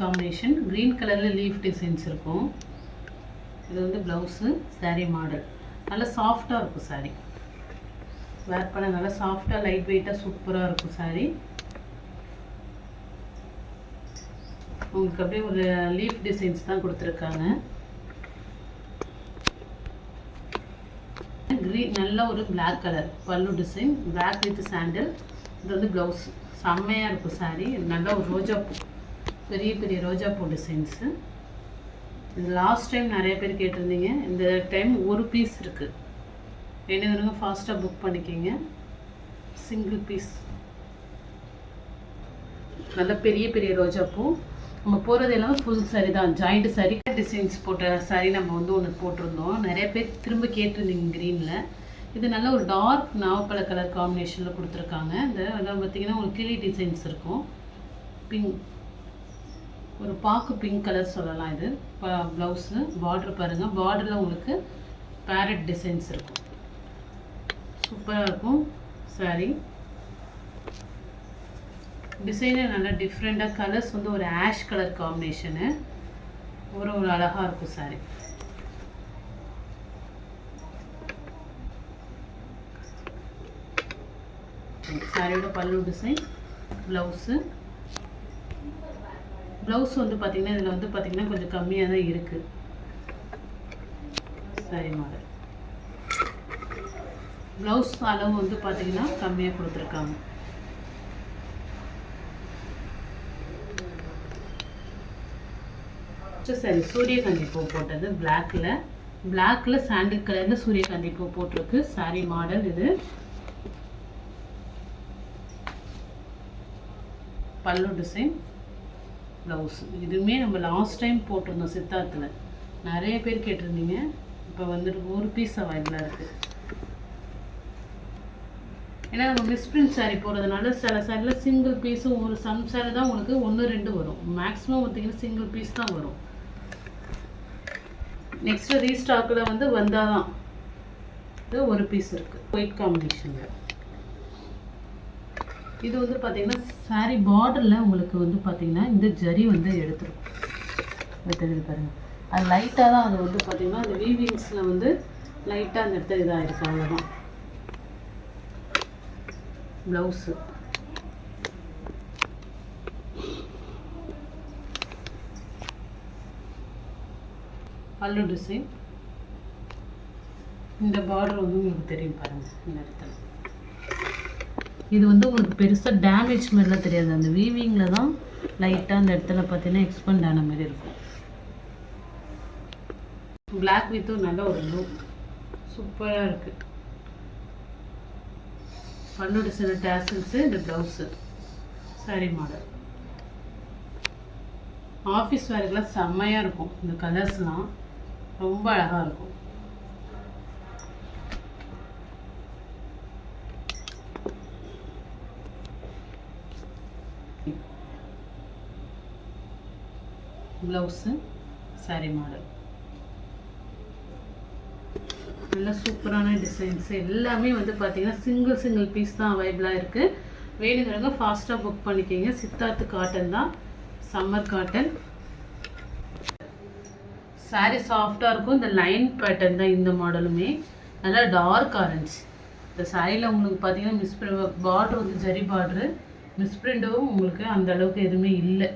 Combination. Green கலரில் leaf designs இருக்கும். இது வந்து ப்ளவுஸு, சாரீ மாடல். நல்லா சாஃப்டாக இருக்கும் சாரீ. வேர் பண்ண நல்லா சாஃப்டாக லைட் வெயிட்டாக சூப்பராக இருக்கும் சாரீ. உங்களுக்கு அப்படியே ஒரு லீஃப் டிசைன்ஸ் தான் கொடுத்துருக்காங்க. க்ரீன் நல்ல ஒரு பிளாக் கலர் பல்லு டிசைன், பிளாக் வித் சாண்டில். இது வந்து ப்ளவுஸ். செம்மையாக இருக்கும் சாரீ. நல்ல ஒரு ரோஜாப்பூ, பெரிய பெரிய ரோஜாப்பூ டிசைன்ஸு. இது லாஸ்ட் டைம் நிறைய பேர் கேட்டிருந்தீங்க. இந்த டைம் ஒரு பீஸ் இருக்குது. வேணுங்கிறவங்க ஃபாஸ்ட்டாக புக் பண்ணிக்கிங்க. Single piece. நல்ல பெரிய பெரிய ரோஜாப்பூ. நம்ம போகிறது எல்லாமே ஃபுல் சாரீ தான், ஜாயிண்ட் சாரீ. டிசைன்ஸ் போட்ட சாரீ நம்ம வந்து ஒன்று போட்டிருந்தோம். நிறைய பேர் திரும்ப கேட்டிருந்தீங்க க்ரீனில். இது நல்ல ஒரு டார்க் நாவப்பழ கலர் காம்பினேஷனில் கொடுத்துருக்காங்க. இந்த எல்லாம் பார்த்திங்கன்னா உங்களுக்கு கிளி டிசைன்ஸ் இருக்கும். பிங்க், ஒரு பாக்கு பிங்க் கலர் சொல்லலாம். இது ப்ளவுஸு. பார்டர் பாருங்கள், பார்டரில் உங்களுக்கு பேரட் டிசைன்ஸ் இருக்கும். சூப்பராக இருக்கும் சாரீ. டிசைனே நல்லா டிஃப்ரெண்ட்டாக, கலர்ஸ் வந்து ஒரு ஆஷ் கலர் காம்பினேஷனு. ஒரு அழகாக இருக்கும் சாரீ. சாரியோட பல்லு டிசைன், ப்ளவுஸு. ப்ளவுஸ் வந்து பார்த்திங்கன்னா இதில் வந்து பார்த்திங்கன்னா கொஞ்சம் கம்மியாக தான் இருக்குது. Sorry model. ப்ளவுஸ் அளவு வந்து பார்த்திங்கன்னா கம்மியாக கொடுத்துருக்காங்க. சரி, சூரியகாந்தி பூ போட்டது பிளாக்கில் சாண்டில் கலரில் சூரியகாந்தி பூ போட்டிருக்கு. சாரி மாடல் இது. பல்லு டிசைன், ப்ளவுஸ். இதுவுமே நம்ம லாஸ்ட் டைம் போட்டிருந்தோம் சித்தார்த்தில். நிறைய பேர் கேட்டிருந்தீங்க. இப்போ வந்துட்டு ஒரு பீஸ் அவைலபிளாக இருக்குது. ஏன்னா நம்ம மிஸ்பிரிண்ட் சாரீ போகிறதுனால சில சாரியில் சிங்கிள் பீஸும், ஒரு சம் சாரி தான் உங்களுக்கு 1-2 வரும். மேக்ஸிமம் பார்த்திங்கன்னா சிங்கிள் பீஸ் தான் வரும். நெக்ஸ்ட்டு ரீஸ்டாக்கில் வந்து வந்தால் தான் இது ஒரு பீஸ் இருக்குது. ஒயிட் காம்பினேஷனில். இது வந்து பார்த்திங்கன்னா சாரீ பார்டரில் உங்களுக்கு வந்து பார்த்திங்கன்னா இந்த ஜரி வந்து எடுத்துருக்கும். தெரியுது பாருங்கள். அது லைட்டாக தான் அது வந்து பார்த்திங்கன்னா அந்த வீவிங்ஸில் வந்து லைட்டாக அந்த இடத்துல இதாக இருக்குது. அவ்வளோதான். ப்ளவுஸு. பல்லு டிசைன். இந்த பார்டர் வந்து உங்களுக்கு தெரியும் பாருங்கள் இந்த இடத்துல. இது வந்து உங்களுக்கு பெருசாக டேமேஜ் மாதிரிலாம் தெரியாது. அந்த வீவிங்கில் தான் லைட்டாக அந்த இடத்துல பார்த்தீங்கன்னா எக்ஸ்பெண்ட் ஆன மாதிரி இருக்கும். பிளாக் வித்தும் நல்ல ஒரு லுக் சூப்பராக இருக்குது. பல்லு டிசைன், டேசல்ஸு, இந்த ப்ளவுஸு. Sorry model. ஆஃபீஸ் வேர்க்கெலாம் செம்மையாக இருக்கும். இந்த கலர்ஸ்லாம் ரொம்ப அழகாக இருக்கும். Blouse, sorry model. நல்லா சூப்பரான டிசைன்ஸ். எல்லாமே வந்து பார்த்தீங்கன்னா சிங்கிள் பீஸ் தான் அவைலபிளாக இருக்குது. வேணுங்கிறவங்க ஃபாஸ்ட்டாக புக் பண்ணிக்கிங்க. சித்தார்த்து காட்டன் தான், சம்மர் காட்டன். சாரீ சாஃப்டாக இருக்கும். இந்த லைன் பேட்டர்ன் தான் இந்த மாடலுமே. நல்லா டார்க் ஆரஞ்சு. இந்த சாரியில் உங்களுக்கு பார்த்தீங்கன்னா பார்டர் வந்து ஜரி பார்டரு. மிஸ்பிரிண்டும் உங்களுக்கு அந்த அளவுக்கு எதுவுமே இல்லை,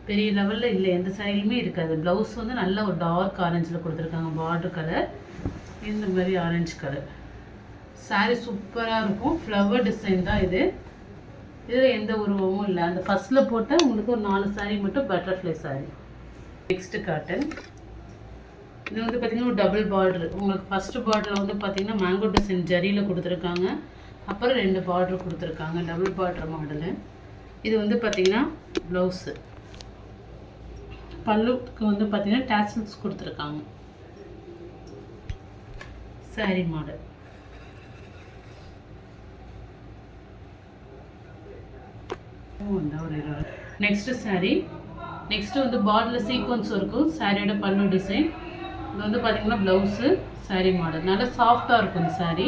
பெரிய லெவலில் இல்லை, எந்த சாரிலுமே இருக்காது. ப்ளவுஸ் வந்து நல்ல ஒரு டார்க் ஆரஞ்சில் கொடுத்துருக்காங்க. பார்டர் கலர் இந்த மாதிரி ஆரஞ்சு கலர். சாரீ சூப்பராக இருக்கும். ஃப்ளவர் டிசைன் தான் இது. இதில் எந்த உருவமும் இல்லை. அந்த ஃபஸ்ட்டில் போட்ட உங்களுக்கு ஒரு 4 சாரீ மட்டும் பட்டர்ஃப்ளை சாரீ. Next cotton. இது வந்து பார்த்திங்கன்னா ஒரு டபுள் பார்டரு. உங்களுக்கு ஃபஸ்ட்டு பார்டரில் வந்து பார்த்திங்கன்னா மேங்கோ டிசைன் ஜரியில் கொடுத்துருக்காங்க. அப்புறம் 2 பார்டர் கொடுத்துருக்காங்க. Double border model. இது வந்து பார்த்திங்கன்னா ப்ளவுஸு. பல்லுக்கு வந்து பார்த்திங்கன்னா டேசல்ஸ் கொடுத்துருக்காங்க. Sorry model. Next sari. Next வந்து பார்டரில் சீக்வன்ஸ் இருக்கும். சாரியோட பல்லு டிசைன். இது வந்து பார்த்திங்கன்னா ப்ளவுஸு, சாரி மாடல். நல்லா சாஃப்டாக இருக்கும் இந்த சாரீ.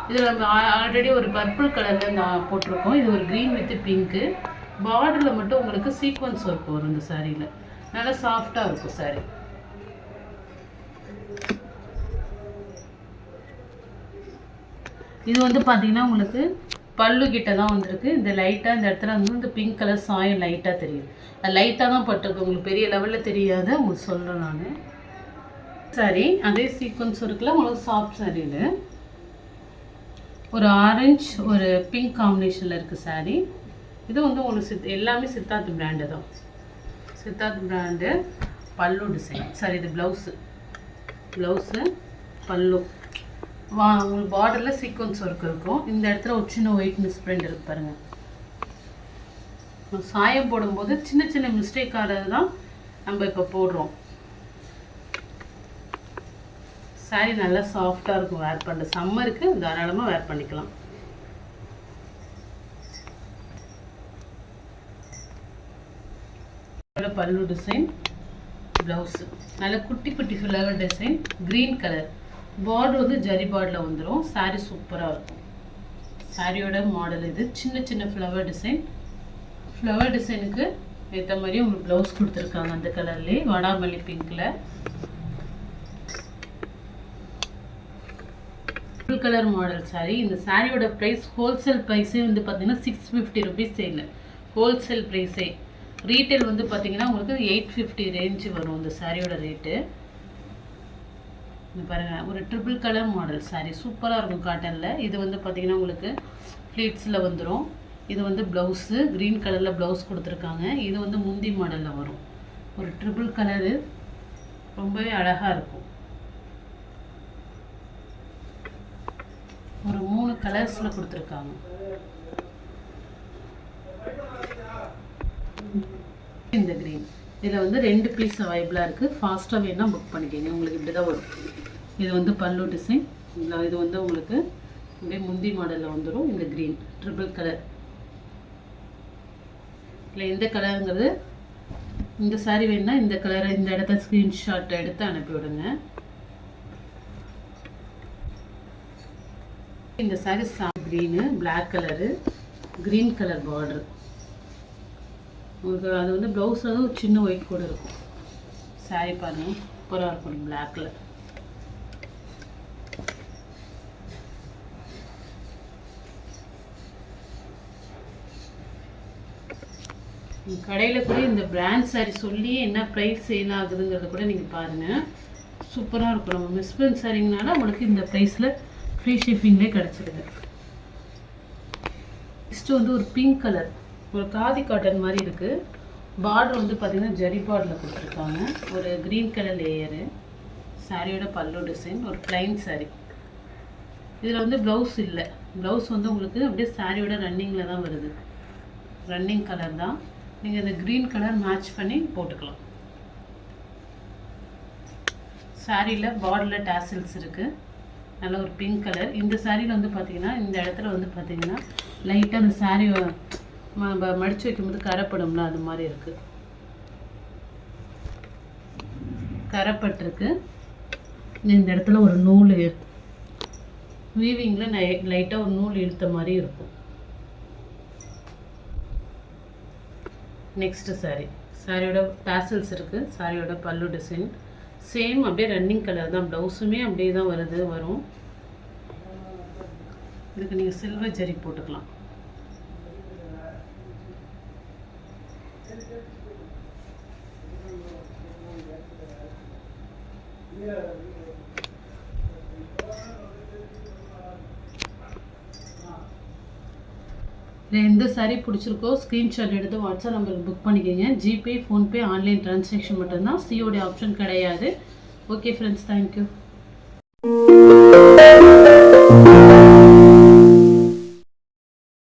இதில் நம்ம ஆல்ரெடி ஒரு பர்பிள் கலரில் போட்டிருக்கோம். இது ஒரு க்ரீன் வித் பிங்க்கு. பார்டரில் மட்டும் உங்களுக்கு சீக்வன்ஸ் ஒர்க் வரும் இந்த சாரியில். நல்லா சாஃப்டாக இருக்கும் சாரி. இது வந்து பார்த்தீங்கன்னா உங்களுக்கு பல்லு கிட்ட தான் வந்திருக்கு. இந்த லைட்டாக இந்த இடத்துல வந்து இந்த பிங்க் கலர் சாயம் லைட்டாக தெரியுது. அது லைட்டாக தான் பட்டிருக்கு, உங்களுக்கு பெரிய லெவலில் தெரியாத உங்களுக்கு சொல்கிறேன் நான். சாரி அதே சீக்வன்ஸ் இருக்குல்ல உங்களுக்கு சாஃப்ட் சாரியில் ஒரு ஆரஞ்சு ஒரு பிங்க் காம்பினேஷனில் இருக்குது சாரி. இது வந்து உங்களுக்கு எல்லாமே சித்தார்த் பிராண்டு தான். சித்தார்த் பிராண்டு. பல்லு டிசைன் சாரி, இது ப்ளவுஸு பல்லு உங்களுக்கு பார்டரில் சீக்வன்ஸ் ஒர்க் இருக்கும். இந்த இடத்துல ஒரு சின்ன ஒயிட் மிஸ்பிரிண்ட் இருக்கு பாருங்கள். சாயம் போடும்போது சின்ன சின்ன மிஸ்டேக் ஆகிறது தான் நம்ம இப்போ போடுறோம். சாரி நல்லா சாஃப்டாக இருக்கும் வேர் பண்ணுற. சம்மருக்கு தாராளமாக வேர் பண்ணிக்கலாம். பல்லு டிசைன் ப்ளவுஸு நல்ல குட்டி குட்டி flower design green colour. Border வந்து ஜரி பார்டரில் வந்துடும். சாரி சூப்பராக இருக்கும். சாரியோட மாடல் இது. சின்ன சின்ன ஃப்ளவர் டிசைனுக்கு ஏற்ற மாதிரி உங்களுக்கு ப்ளவுஸ் கொடுத்துருக்காங்க. அந்த கலர்லேயே வடாமல்லி பிங்க்கில் ஃபுல் கலர் மாடல் சாரி. இந்த சாரியோட ப்ரைஸ் ஹோல்சேல் ப்ரைஸே வந்து பார்த்தீங்கன்னா 650 ருபீஸ் சேல். ஹோல்சேல் ப்ரைஸே. ரீட்டைல் வந்து பார்த்தீங்கன்னா உங்களுக்கு 850 ரேஞ்சு வரும் இந்த சாரியோட ரேட்டு. இது பாருங்கள், ஒரு ட்ரிபிள் கலர் மாடல் சாரி சூப்பராக இருக்கும் காட்டனில். இது வந்து பார்த்தீங்கன்னா உங்களுக்கு ஃப்ளீட்ஸில் வந்துடும். இது வந்து ப்ளவுஸு க்ரீன் கலரில் ப்ளவுஸ் கொடுத்துருக்காங்க. இது வந்து முந்தி மாடலில் வரும். ஒரு ட்ரிபிள் கலரு ரொம்பவே அழகாக இருக்கும். ஒரு 3 கலர்ஸில் கொடுத்துருக்காங்க. இந்த க்ரீன் இதில் வந்து 2 பீஸ் அவைலபிளாக இருக்குது. ஃபாஸ்ட்டாக வேணால் புக் பண்ணிக்கோங்க. உங்களுக்கு இப்படி தான் வரும். இது வந்து பல்லு டிசைன். இது வந்து உங்களுக்கு அப்படியே முந்தி மாடலில் வந்துடும். இந்த க்ரீன் ட்ரிபிள் கலர் இல்லை எந்த கலருங்கிறது. இந்த சாரி வேணுன்னா இந்த கலரை இந்த இடத்த ஸ்க்ரீன்ஷாட் எடுத்து அனுப்பிவிடுங்க. இந்த sari green black colour green colour border. உங்களுக்கு அது வந்து ப்ளவுஸில் தான் ஒரு சின்ன ஒயிட் கூட இருக்கும். சாரி பாருங்கள் சூப்பராக இருக்கும் பிளாக்கில். கடையில் கூட இந்த பிராண்ட் சாரி சொல்லி என்ன ப்ரைஸ் சேல் ஆகுதுங்கிறத கூட நீங்கள் பாருங்கள். சூப்பராக இருக்கும். நம்ம மிஸ்பிரிண்ட் சாரிங்கனால உங்களுக்கு இந்த ப்ரைஸில் ஃப்ரீ ஷிப்பிங்லேயே கிடச்சிடுது. நெக்ஸ்ட்டு வந்து ஒரு பிங்க் கலர் ஒரு காதி காட்டன் மாதிரி இருக்குது. பார்டர் வந்து பார்த்திங்கன்னா ஜரி பார்டரில் கொடுத்துருக்காங்க. ஒரு க்ரீன் கலர் லேயரு. சாரியோட பல்லு டிசைன் ஒரு ப்ளைன் சாரி. இதில் வந்து ப்ளவுஸ் இல்லை. ப்ளவுஸ் வந்து உங்களுக்கு அப்படியே சாரியோட ரன்னிங்கில் தான் வருது. ரன்னிங் கலர் தான். நீங்கள் இந்த க்ரீன் கலர் மேட்ச் பண்ணி போட்டுக்கலாம். சாரியில் பார்டரில் டேசல்ஸ் இருக்குது. நல்ல ஒரு பிங்க் கலர். இந்த சாரியில் வந்து பார்த்திங்கன்னா இந்த இடத்துல வந்து பார்த்திங்கன்னா லைட்டாக அந்த சாரி மடித்து வைக்கும்போது கரைப்படும்ல அது மாதிரி இருக்குது. கரைப்பட்டிருக்கு. இந்த இடத்துல ஒரு நூல் வீவிங்கில் லைட்டாக ஒரு நூல் இழுத்த மாதிரி இருக்கும். நெக்ஸ்ட்டு சாரியோட டேசல்ஸ் இருக்குது. சாரியோட பல்லு டிசைன் சேம் அப்படியே ரன்னிங் கலர் தான். ப்ளவுஸுமே அப்படியே தான் வரும். இதுக்கு நீங்கள் சில்வர் ஜரி போட்டுக்கலாம். எந்த சாரி பிடிச்சிருக்கோ ஸ்க்ரீன்ஷாட் எடுத்து வாட்ஸ்அப் நம்பருக்கு புக் பண்ணிக்கோங்க. ஜிபே ஃபோன்பே ஆன்லைன் ட்ரான்சாக்ஷன் மட்டும்தான். சிஓடி ஆப்ஷன் கிடையாது. Okay friends, thank you.